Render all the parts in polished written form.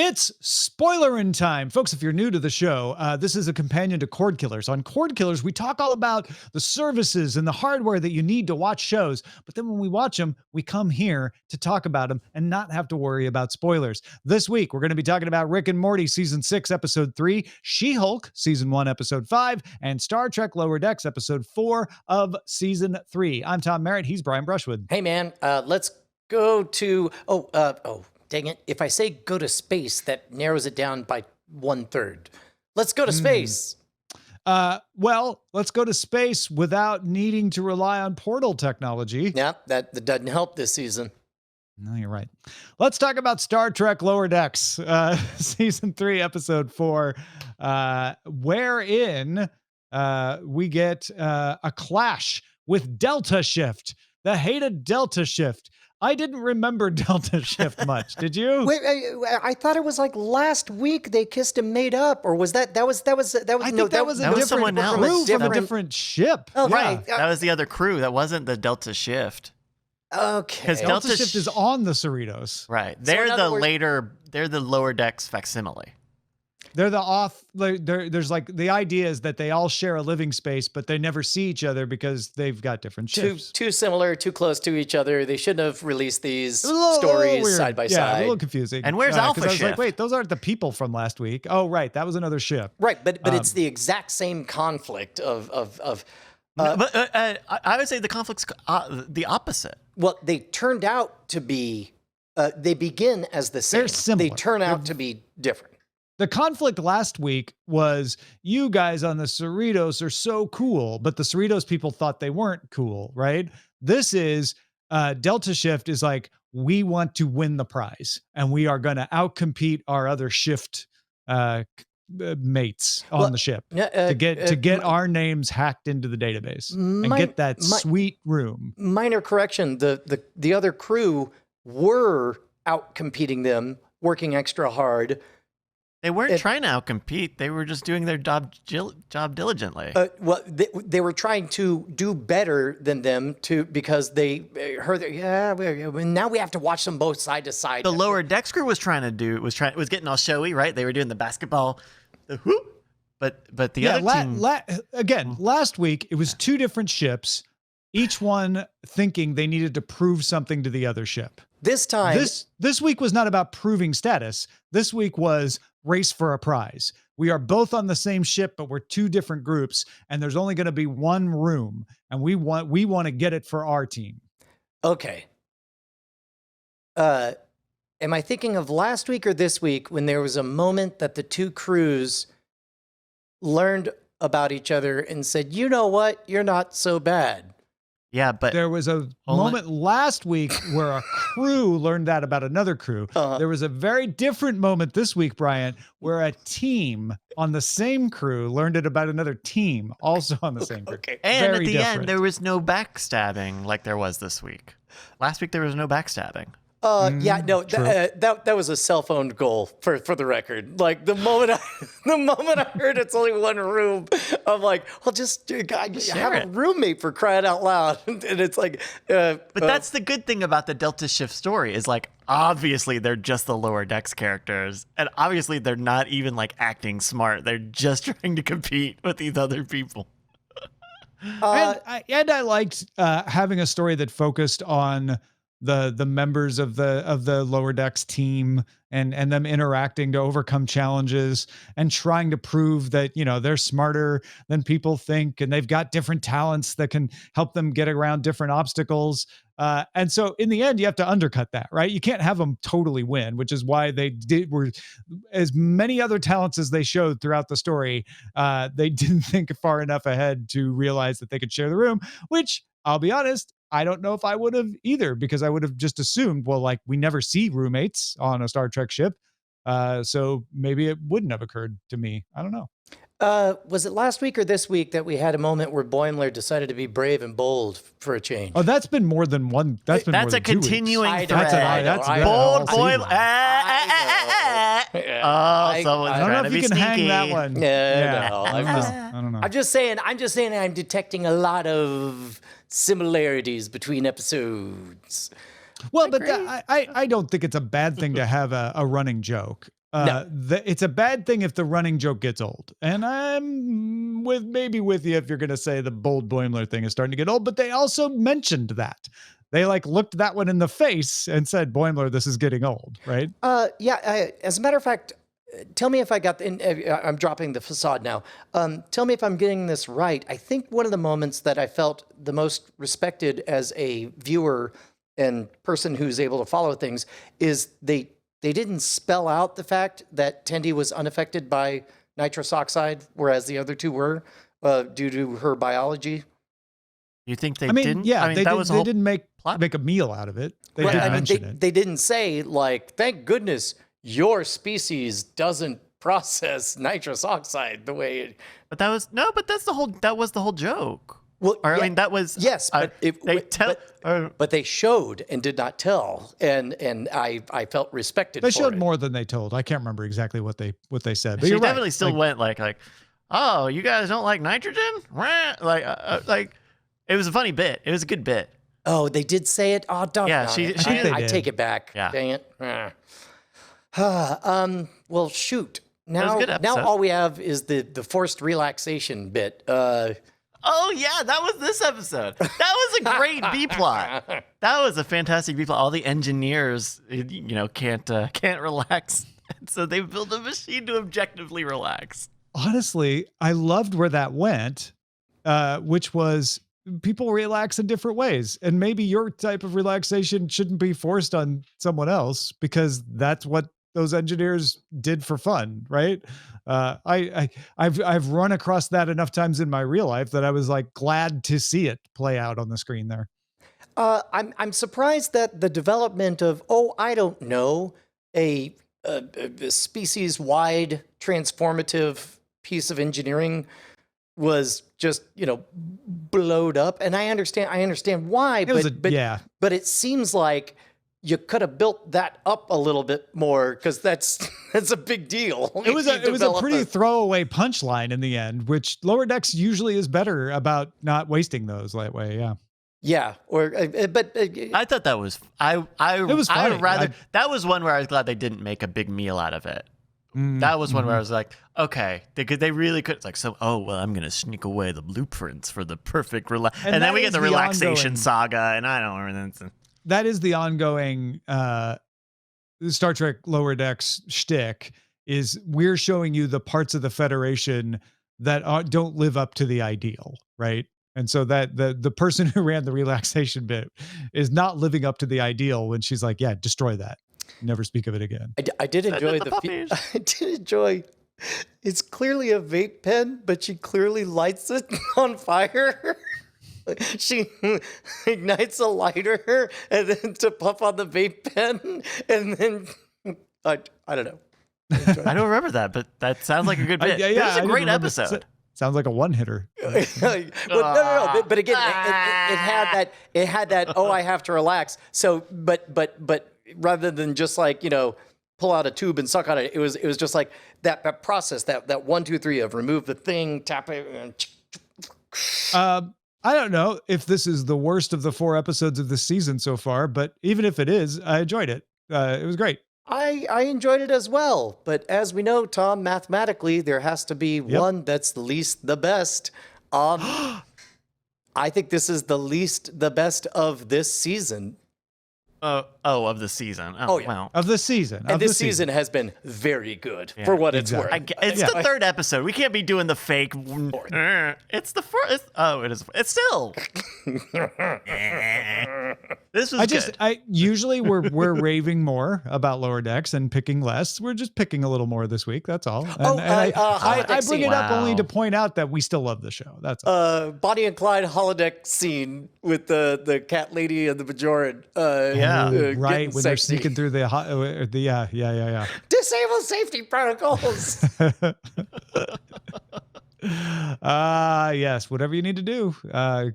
It's Spoilerin time. Folks, if you're new to the show, this is a companion to Cordkillers. On Cordkillers, we talk all about the services and the hardware that you need to watch shows. But then when we watch them, we come here to talk about them and not have to worry about spoilers. This week, we're going to be talking about Rick and Morty Season 6, Episode 3, She-Hulk Season 1, Episode 5, and Star Trek Lower Decks Episode 4 of Season 3. I'm Tom Merritt. He's Brian Brushwood. Hey, man, let's go to... Dang it. If I say go to space, that narrows it down by 1/3. Let's go to space. Well, let's go to space without needing to rely on portal technology. Yeah, that doesn't help this season. No, you're right. Let's talk about Star Trek Lower Decks, Season 3, Episode 4, wherein we get a clash with Delta Shift, the hated Delta Shift. I didn't remember Delta Shift much. Did you? Wait, I thought it was like last week they kissed and made up, or was that was I think that was a different someone else. crew from a different ship. Oh, Yeah. right. That was the other crew. That wasn't the Delta Shift. Okay. Because Delta Shift is on the Cerritos. Right. So They're in other the words- they're the lower decks facsimile. They're the off. There's like the idea is that they all share a living space, but they never see each other because they've got different ships. Too similar, too close to each other. They shouldn't have released these A stories weird. side by Yeah, side. a little confusing. And where's 'cause Alpha I was like, Shift? wait, those aren't the people from last week. Oh, right, that was another ship. Right, but it's the exact same conflict of I would say the conflict's the opposite. well, they turned out to be they begin as the same. They're similar. They turn out to be different. The conflict last week was you guys on the Cerritos are so cool, but the Cerritos people thought they weren't cool, right? This is Delta Shift is like, we want to win the prize and we are going to outcompete our other shift mates on the ship to get our names hacked into the database and get that sweet room. Minor correction: the other crew were out competing them, working extra hard. They weren't trying to outcompete. They were just doing their job diligently. Well, they were trying to do better than them because they heard that, now we have to watch them both side to side. The lower decks crew was getting all showy, right? They were doing the basketball, the whoop. But the other team last week it was two different ships, each one thinking they needed to prove something to the other ship. This time, this week was not about proving status. This week was race for a prize. We are both on the same ship, but we're two different groups, and there's only going to be one room, and we want to get it for our team. Okay. Am I thinking of last week or this week when there was a moment that the two crews learned about each other and said, "You know what? You're not so bad." Yeah, but there was a moment last week where a crew learned that about another crew. There was a very different moment this week, Brian, where a team on the same crew learned it about another team also on the same crew. Okay. And very at the different. end, there was no backstabbing like there was this week. Last week, there was no backstabbing. That was a cell-phone goal for the record. Like the moment I heard it's only one room, I'm like, well, just have a roommate for crying out loud. And it's like, but that's the good thing about the Delta Shift story is like, obviously they're just the lower decks characters, and obviously they're not even like acting smart. They're just trying to compete with these other people. And I liked having a story that focused on the members of the lower decks team and them interacting to overcome challenges and trying to prove that, they're smarter than people think and they've got different talents that can help them get around different obstacles. And so in the end, you have to undercut that, right? You can't have them totally win, which is why they were as many other talents as they showed throughout the story. They didn't think far enough ahead to realize that they could share the room, which I'll be honest, I don't know if I would have either, because I would have just assumed, well, like we never see roommates on a Star Trek ship. So maybe it wouldn't have occurred to me. I don't know. Was it last week or this week that we had a moment where Boimler decided to be brave and bold for a change? Oh, that's been more than one. That's more a than 2 weeks. continuing thread. Bold Boimler. I Someone's don't know trying if to you be can hang sneaky. that one. No, I don't know. I'm just saying I'm detecting a lot of similarities between episodes. Well, but I don't think it's a bad thing to have a running joke. It's a bad thing if the running joke gets old. And I'm with you if you're going to say the bold Boimler thing is starting to get old, but they also mentioned that. They like looked that one in the face and said, Boimler, this is getting old, right? As a matter of fact, tell me if I got, I'm dropping the facade now. Tell me if I'm getting this right. I think one of the moments that I felt the most respected as a viewer and person who's able to follow things is they didn't spell out the fact that Tendi was unaffected by nitrous oxide, whereas the other two were, due to her biology. You think they didn't? Yeah, they didn't make a meal out of it. They did mention it. They didn't say, like, thank goodness your species doesn't process nitrous oxide the way it... But that was the whole joke. Well, I mean, that was... Yes, but but they showed and did not tell, and I felt respected. They showed more than they told. I can't remember exactly what they said. But she you're definitely right. still went like, oh, you guys don't like nitrogen? Like it was a funny bit. It was a good bit. Oh, they did say it. Oh, don't. Yeah, I take it back. Yeah. Dang it. Well, shoot. Now all we have is the forced relaxation bit. Oh yeah, that was this episode. That was a great B plot. That was a fantastic B plot. All the engineers, can't relax, so they built a machine to objectively relax. Honestly, I loved where that went, which was people relax in different ways, and maybe your type of relaxation shouldn't be forced on someone else because that's what those engineers did for fun, right? I've run across that enough times in my real life that I was like glad to see it play out on the screen there. I'm surprised that the development of I don't know, a species-wide transformative piece of engineering was just blowed up, and I understand why, but it seems like you could have built that up a little bit more because that's a big deal. It was a pretty throwaway punchline in the end, which Lower Decks usually is better about not wasting those that way. Yeah. Yeah. I thought that was it was funny. I would rather that was one where I was glad they didn't make a big meal out of it. That was one where I was like, okay, they really could. It's like, I'm going to sneak away the blueprints for the perfect and then we get the relaxation saga, and I don't remember. That is the ongoing Star Trek Lower Decks shtick, is we're showing you the parts of the Federation that don't live up to the ideal, right? And so that the person who ran the relaxation bit is not living up to the ideal when she's like, yeah, destroy that. Never speak of it again. I did enjoy I did enjoy. It's clearly a vape pen, but she clearly lights it on fire. She ignites a lighter and then to puff on the vape pen, and then I don't know. I don't remember that, but that sounds like a good bit. It was a great episode. Sounds like a one-hitter. No. But again, it had that. Oh, I have to relax. So, but rather than just like pull out a tube and suck on it, it was just like that process, that 1, 2, 3 of remove the thing, tap it. And I don't know if this is the worst of the 4 episodes of this season so far, but even if it is, I enjoyed it. It was great. I enjoyed it as well. But as we know, Tom, mathematically, there has to be one that's the least the best. I think this is the least the best of this season. Of the season. Yeah. Wow. Of the season. And this season has been very good for what it's worth. It's the 3rd episode. We can't be doing the fake. It's the 4th. It is. It's still. This was good. Usually we're raving more about Lower Decks and picking less. We're just picking a little more this week. That's all. I bring it up only to point out that we still love the show. That's all. Bonnie and Clyde holodeck scene with the cat lady and the Bajoran. Right, when they're sneaking through yeah. Disable safety protocols. Yes, whatever you need to do,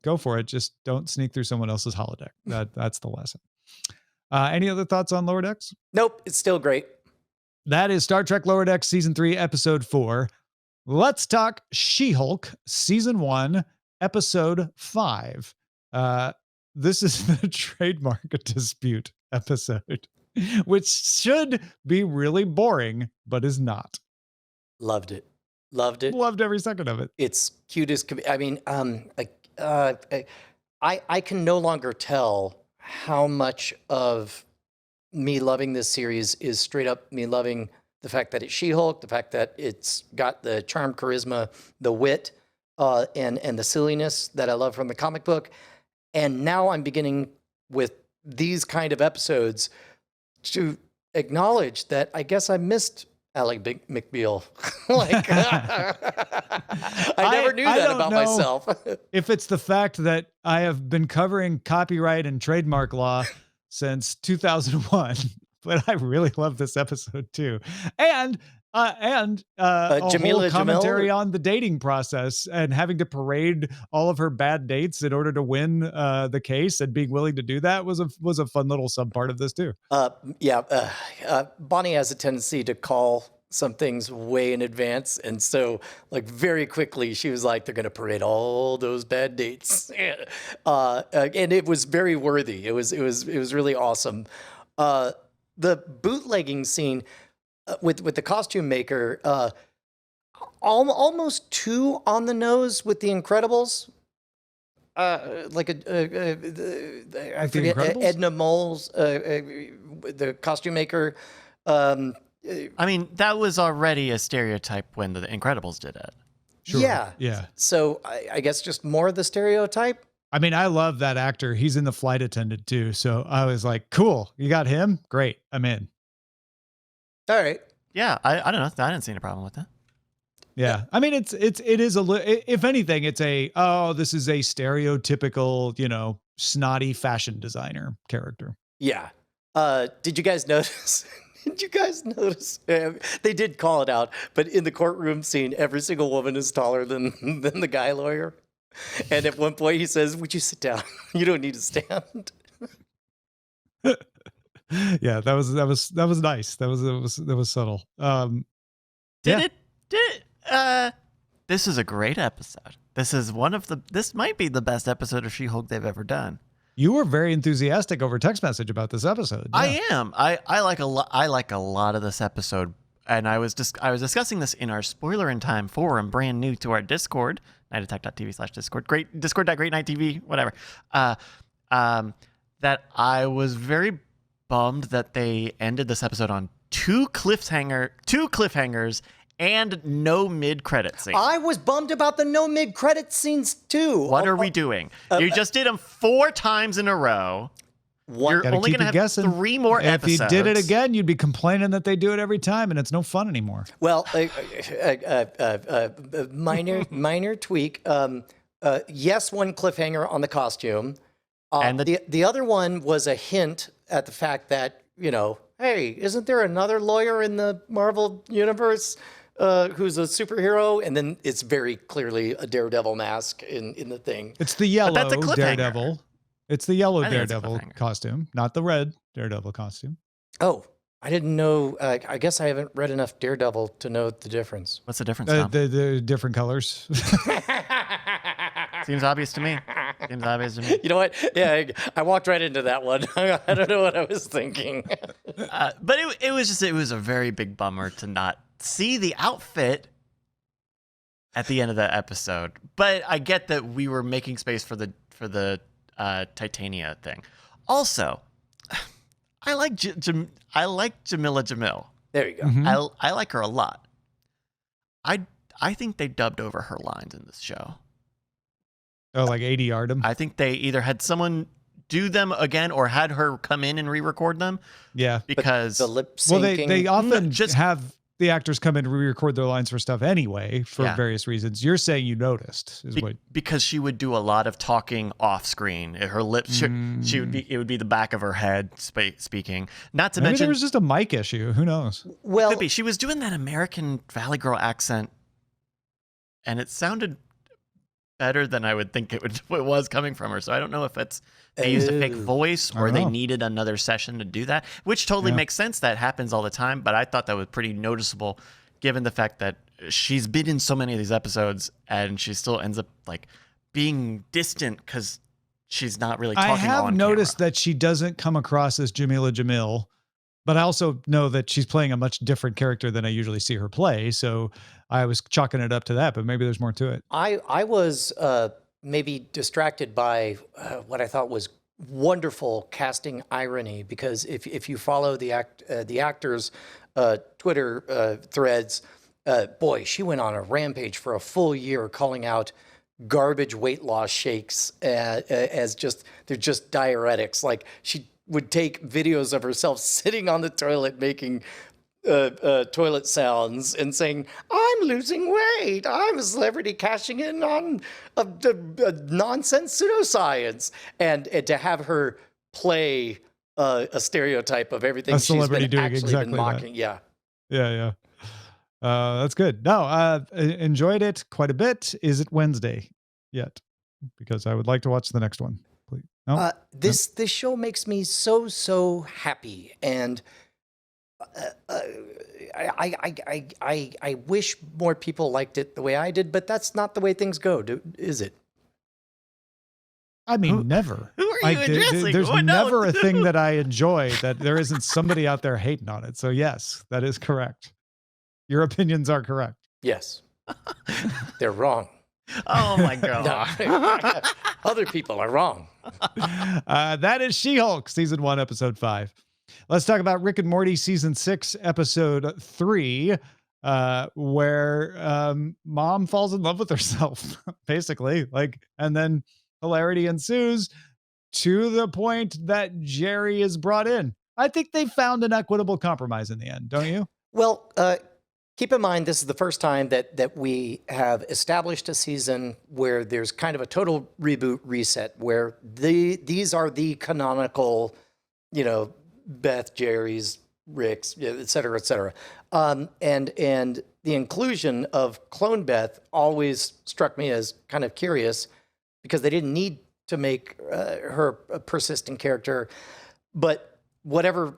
go for it. Just don't sneak through someone else's holodeck. That's the lesson. Any other thoughts on Lower Decks? Nope, it's still great. That is Star Trek Lower Decks Season 3, Episode 4. Let's talk She-Hulk, Season 1, Episode 5. This is the trademark dispute episode. which should be really boring, but is not. Loved it. Loved it. Loved every second of it. It's cute as I mean, I can no longer tell how much of me loving this series is straight up me loving the fact that it's She-Hulk, the fact that it's got the charm, charisma, the wit, and the silliness that I love from the comic book. And now I'm beginning with these kind of episodes to acknowledge that I guess I missed Alec McBeal. Like, I never knew that about myself. If it's the fact that I have been covering copyright and trademark law since 2001, but I really love this episode too. And a whole commentary on the dating process and having to parade all of her bad dates in order to win the case, and being willing to do that was a fun little sub part of this too. Bonnie has a tendency to call some things way in advance, and so like very quickly she was like, they're going to parade all those bad dates, and it was very worthy. It was really awesome. The bootlegging scene with the costume maker, almost too on the nose with the Incredibles. I forget Edna Mole's, the costume maker. I mean, that was already a stereotype when the Incredibles did it. Sure. Yeah. So I guess just more of the stereotype. I mean, I love that actor. He's in The Flight Attendant too. So I was like, cool. You got him? Great. I'm in. All right. Yeah. I don't know. I didn't see any problem with that. Yeah. I mean, it is if anything, it's this is a stereotypical, snotty fashion designer character. Yeah. Did you guys notice? Did you guys notice? They did call it out, but in the courtroom scene, every single woman is taller than the guy lawyer. And at one point he says, "Would you sit down? You don't need to stand." Yeah, that was nice. That was subtle. This is a great episode. This might be the best episode of She-Hulk they've ever done. You were very enthusiastic over text message about this episode. Yeah. I am. I like a lot of this episode, and I was discussing this in our Spoilerin Time forum, brand new to our Discord, nightattack.tv/Discord, discord.greatnighttv, whatever. That I was very bummed that they ended this episode on two cliffhangers and no mid-credit scene. I was bummed about the no mid-credit scenes too. What are we doing? You just did them 4 times in a row. You're only going to have 3 more episodes. If you did it again, you'd be complaining that they do it every time, and it's no fun anymore. Well, minor tweak. Yes, one cliffhanger on the costume. And the other one was a hint at the fact that, hey, isn't there another lawyer in the Marvel universe who's a superhero? And then it's very clearly a Daredevil mask in the thing. It's the yellow Daredevil. It's the yellow Daredevil costume, not the red Daredevil costume. Oh, I didn't know. I guess I haven't read enough Daredevil to know the difference. What's the difference, the different colors. Seems obvious to me. You know what? Yeah, I walked right into that one. I don't know what I was thinking. But it was a very big bummer to not see the outfit at the end of the episode. But I get that we were making space for the Titania thing. Also, I like Jamila Jamil. There you go. Mm-hmm. I like her a lot. I think they dubbed over her lines in this show. Oh, like ADR'd them? I think they either had someone do them again or had her come in and re-record them. Yeah. Because the lip syncing. Well, they often just have the actors come in and re-record their lines for stuff anyway, for various reasons. You're saying you noticed because she would do a lot of talking off screen. Her lips, it would be the back of her head speaking. Not to Maybe mention there was just a mic issue. Who knows? Well, could be. She was doing that American Valley Girl accent, and it sounded better than I would think it was coming from her. So I don't know if they used a fake voice or they needed another session to do that, which totally makes sense. That happens all the time. But I thought that was pretty noticeable given the fact that she's been in so many of these episodes and she still ends up like being distant because she's not really talking on camera. I have noticed that she doesn't come across as Jamila Jamil But I also know that she's playing a much different character than I usually see her play. So I was chalking it up to that, but maybe there's more to it. I was maybe distracted by what I thought was wonderful casting irony, because if you follow the actor's Twitter threads, boy, she went on a rampage for a full year calling out garbage weight loss shakes as just they're just diuretics. Like, she would take videos of herself sitting on the toilet making toilet sounds and saying, "I'm losing weight. I'm a celebrity cashing in on a nonsense pseudoscience," and to have her play a stereotype of everything A she's celebrity been doing actually exactly been that. mocking. Yeah. Yeah. That's good. No, enjoyed it quite a bit. Is it Wednesday yet? Because I would like to watch the next one. Please. No? This show makes me so happy, and I wish more people liked it the way I did, but that's not the way things go, is it? I mean, never. Who are you addressing? There's Oh, no. never a thing that I enjoy that there isn't somebody out there hating on it. So yes, that is correct. Your opinions are correct. Yes. They're wrong. Oh my god. No. Other people are wrong. That is She-Hulk, season 1, episode 5. Let's talk about Rick and Morty, season 6, episode 3, where mom falls in love with herself, basically. And then hilarity ensues to the point that Jerry is brought in. I think they found an equitable compromise in the end, don't you? Well, keep in mind, this is the first time that we have established a season where there's kind of a total reboot reset, where these are the canonical, Beth, Jerry's, Rick's, et cetera, et cetera. And the inclusion of Clone Beth always struck me as kind of curious, because they didn't need to make her a persistent character. But whatever,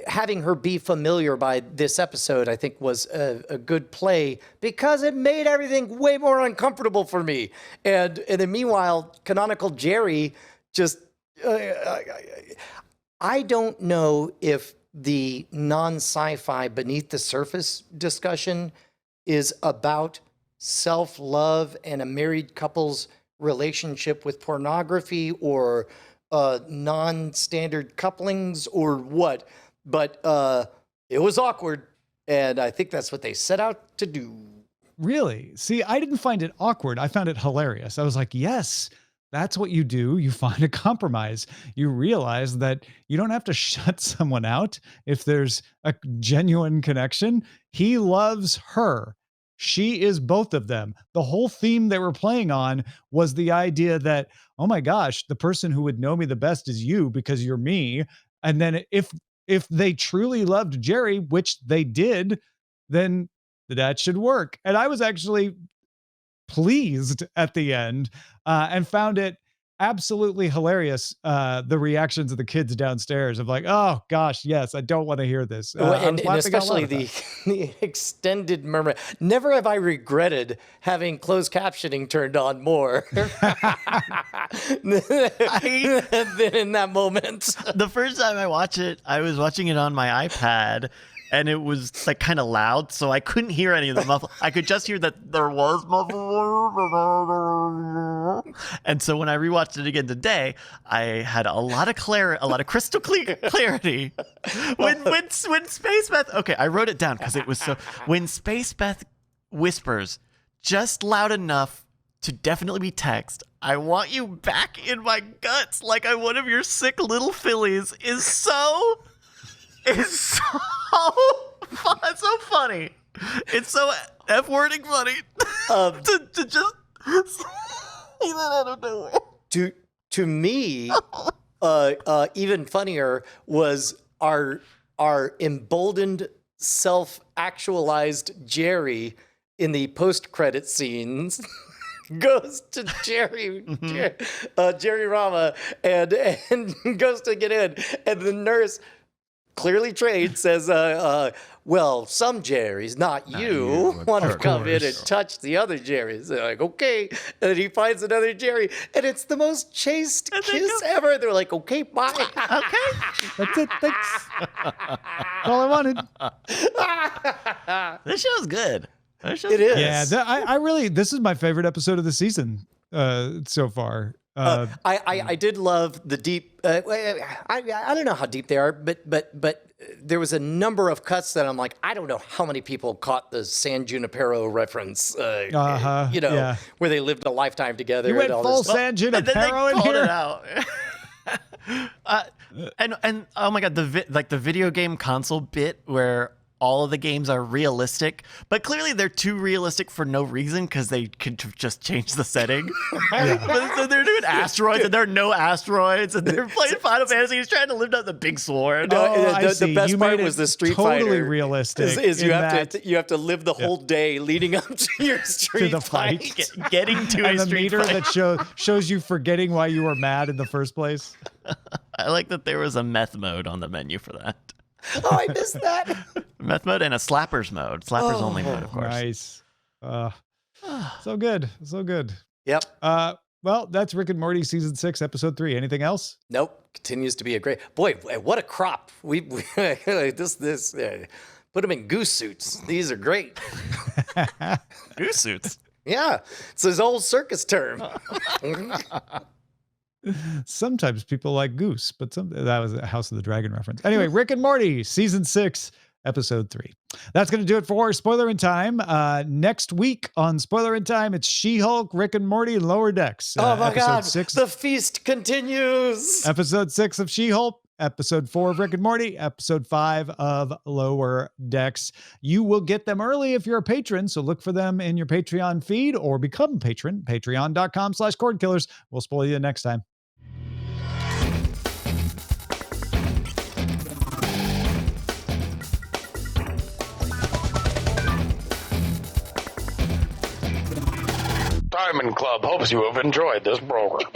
having her be familiar by this episode, I think was a good play, because it made everything way more uncomfortable for me. And then meanwhile, canonical Jerry just, I don't know if the non-sci-fi beneath the surface discussion is about self-love and a married couple's relationship with pornography, or non-standard couplings, or what, but it was awkward, and I think that's what they set out to do. Really? See, I didn't find it awkward. I found it hilarious. I was like, yes, that's what you do. You find a compromise. You realize that you don't have to shut someone out if there's a genuine connection. He loves her. She is both of them. The whole theme they were playing on was the idea that, oh my gosh, the person who would know me the best is you because you're me. And then if they truly loved Jerry, which they did, then that should work. And I was actually pleased at the end, and found it absolutely hilarious, the reactions of the kids downstairs of like, oh gosh, yes, I don't want to hear this. And especially the extended murmur. Never have I regretted having closed captioning turned on more than in that moment. The first time I watched it, I was watching it on my iPad, and it was like kind of loud, so I couldn't hear any of the muffle. I could just hear that there was muffle. And so when I rewatched it again today, I had a lot of crystal clear clarity. When Space Beth, okay, I wrote it down because it was so. When Space Beth whispers just loud enough to definitely be text, "I want you back in my guts like I'm one of your sick little fillies," is so fun. It's so funny. It's so F-wording funny to just say that out of nowhere. To me, even funnier was our emboldened, self-actualized Jerry in the post-credit scenes. Goes to Jerry Rama and goes to get in, and the nurse clearly Trade says, well, some Jerrys, not you, want to come in and touch the other Jerrys. They're like, okay. And then he finds another Jerry, and it's the most chaste kiss ever. They're like, okay, bye. Okay. That's it. Thanks. That's all I wanted. This show's good. It is. Yeah, I really, this is my favorite episode of the season so far. I did love the deep. I don't know how deep they are, but there was a number of cuts that I'm like, I don't know how many people caught the San Junipero reference. Where they lived a lifetime together. You went and all full this stuff. San Junipero in Called here. it out. And oh my god, the video game console bit where all of the games are realistic, but clearly they're too realistic for no reason because they could just change the setting. But so they're doing asteroids and there are no asteroids, and they're playing Final Fantasy. He's trying to lift up the big sword. The best part was the Street Fighter. Totally realistic. Is you have to live the whole day leading up to your street the fight. Getting to And a the street meter fight. that shows you forgetting why you were mad in the first place. I like that there was a meth mode on the menu for that. Oh, I missed that. Meth mode and a slappers mode. Slappers only mode, of course. Nice. So good. So good. Yep. Well, that's Rick and Morty season 6, episode 3. Anything else? Nope. Continues to be a great boy. What a crop. We this put them in goose suits. These are great. Goose suits. Yeah, it's his old circus term. Sometimes people like goose, but that was a House of the Dragon reference. Anyway, Rick and Morty season 6, episode 3. That's going to do it for Spoiler in Time. Next week on Spoiler in Time, it's She-Hulk, Rick and Morty, and Lower Decks. Oh my God, 6, the feast continues. Episode 6 of She-Hulk, episode 4 of Rick and Morty, episode 5 of Lower Decks. You will get them early if you're a patron, so look for them in your Patreon feed or become a patron, patreon.com/Cordkillers. We'll spoil you next time. Diamond Club hopes you have enjoyed this program.